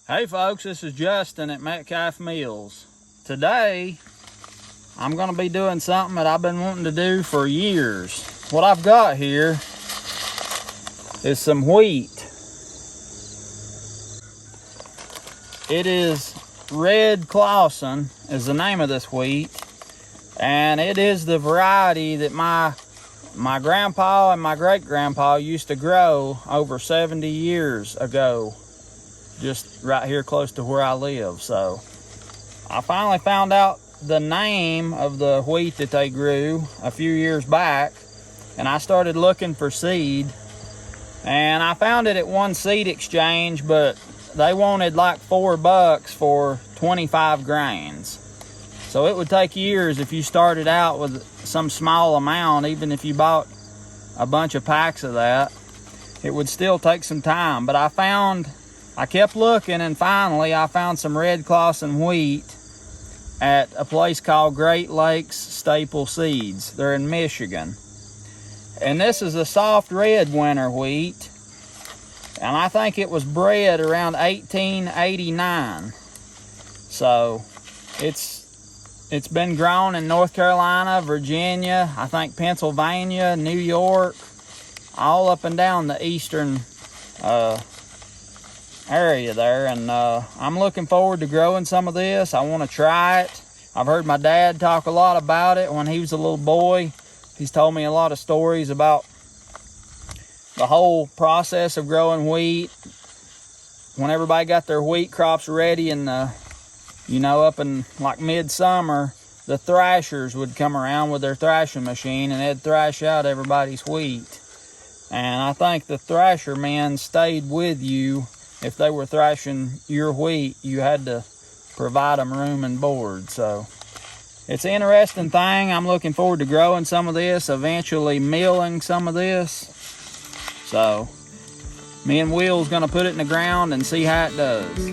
Hey folks, this is Justin at Metcalf Mills. Today, I'm gonna be doing something that I've been wanting to do for years. What I've got here is some wheat. It is Red Clausen is the name of this wheat, and it is the variety that my grandpa and my great-grandpa used to grow over 70 years ago, just right here close to where I live. So I finally found out the name of the wheat that they grew a few years back, and I started looking for seed, and I found it at one seed exchange, but they wanted like $4 for 25 grains. So it would take years if you started out with some small amount. Even if you bought a bunch of packs of that, it would still take some time. But I kept looking, and finally I found some Red Clausen wheat at a place called Great Lakes Staple Seeds. They're in Michigan. And this is a soft red winter wheat, and I think it was bred around 1889. So it's been grown in North Carolina, Virginia, I think Pennsylvania, New York, all up and down the eastern area there. And I'm looking forward to growing some of this. I want to try it. I've heard my dad talk a lot about it when he was a little boy. He's told me a lot of stories about the whole process of growing wheat. When everybody got their wheat crops ready in the, up in like midsummer, the thrashers would come around with their thrashing machine, and they'd thrash out everybody's wheat. And I think the thrasher men stayed with you. If they were thrashing your wheat, you had to provide them room and board. So it's an interesting thing. I'm looking forward to growing some of this, eventually milling some of this. So me and Will's gonna put it in the ground and see how it does.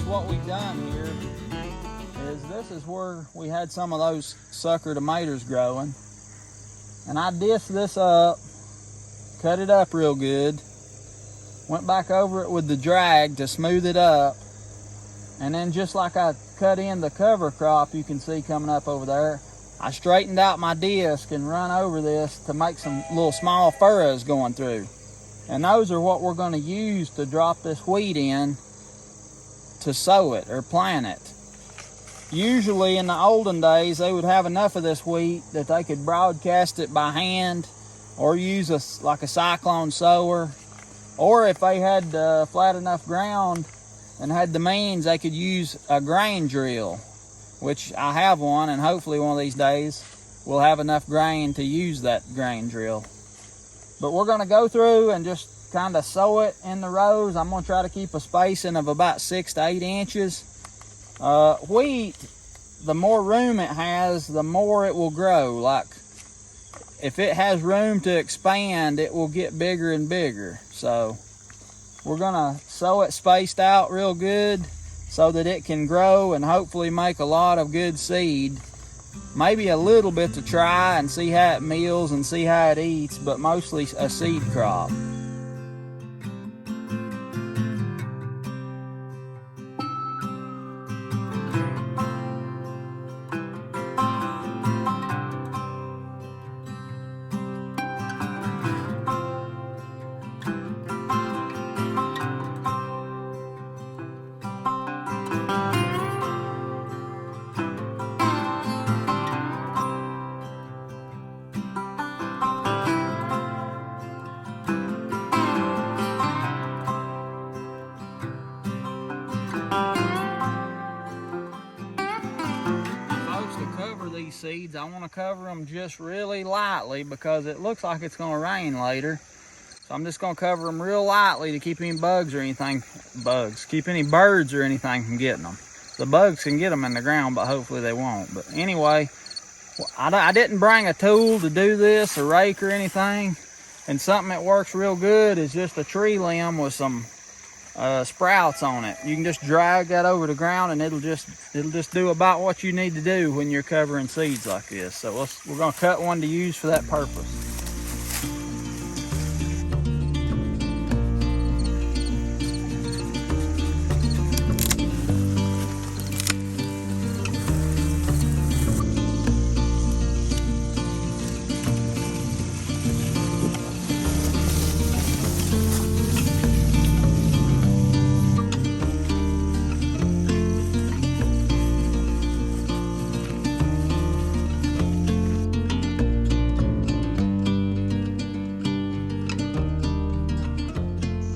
What we've done here is this is where we had some of those sucker tomatoes growing, and I dished this up, cut it up real good, went back over it with the drag to smooth it up, and then just like I cut in the cover crop you can see coming up over there, I straightened out my disc and run over this to make some little small furrows going through, and those are what we're going to use to drop this wheat in to sow it or plant it. Usually in the olden days they would have enough of this wheat that they could broadcast it by hand or use like a cyclone sower, or if they had flat enough ground and had the means, they could use a grain drill, which I have one, and hopefully one of these days we'll have enough grain to use that grain drill. But we're going to go through and just kind of sow it in the rows. I'm going to try to keep a spacing of about 6 to 8 inches. Wheat, the more room it has, the more it will grow. Like if it has room to expand, it will get bigger and bigger. So we're going to sow it spaced out real good so that it can grow and hopefully make a lot of good seed. Maybe a little bit to try and see how it meals and see how it eats, but mostly a seed crop. seeds, I want to cover them just really lightly because it looks like it's going to rain later. So I'm just going to cover them real lightly to keep any bugs or anything, keep any birds or anything from getting them. The bugs can get them in the ground, but hopefully they won't. But anyway, I didn't bring a tool to do this, a rake or anything. And something that works real good is just a tree limb with some sprouts on it. You can just drag that over the ground and it'll just do about what you need to do when you're covering seeds like this. So we're going to cut one to use for that purpose.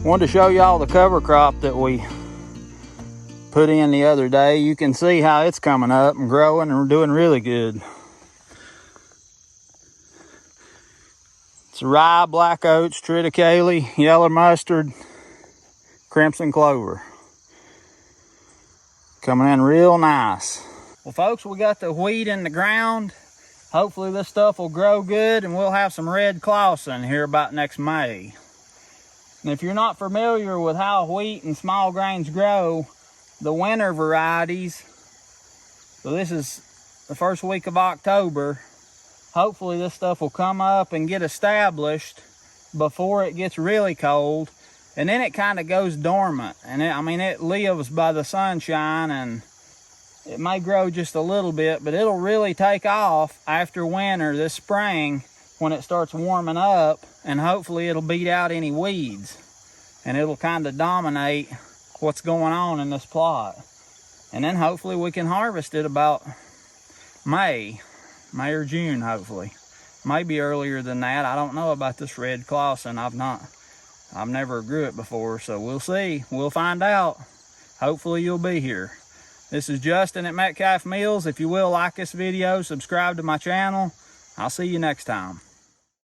Wanted to show y'all the cover crop that we put in the other day. You can see how it's coming up and growing and doing really good. It's rye, black oats, triticale, yellow mustard, crimson clover. Coming in real nice. Well folks, we got the wheat in the ground. Hopefully this stuff will grow good and we'll have some red Clausen here about next May. And if you're not familiar with how wheat and small grains grow, the winter varieties, so this is the first week of October, hopefully this stuff will come up and get established before it gets really cold, and then it kind of goes dormant. And it lives by the sunshine, and it may grow just a little bit, but it'll really take off after winter this spring when it starts warming up, and hopefully it'll beat out any weeds and it'll kind of dominate what's going on in this plot. And then hopefully we can harvest it about May or June, hopefully. Maybe earlier than that. I don't know about this red Clausen. I've never grew it before, so we'll see. We'll find out. Hopefully you'll be here. This is Justin at Metcalf Mills. If you will, like this video, subscribe to my channel. I'll see you next time.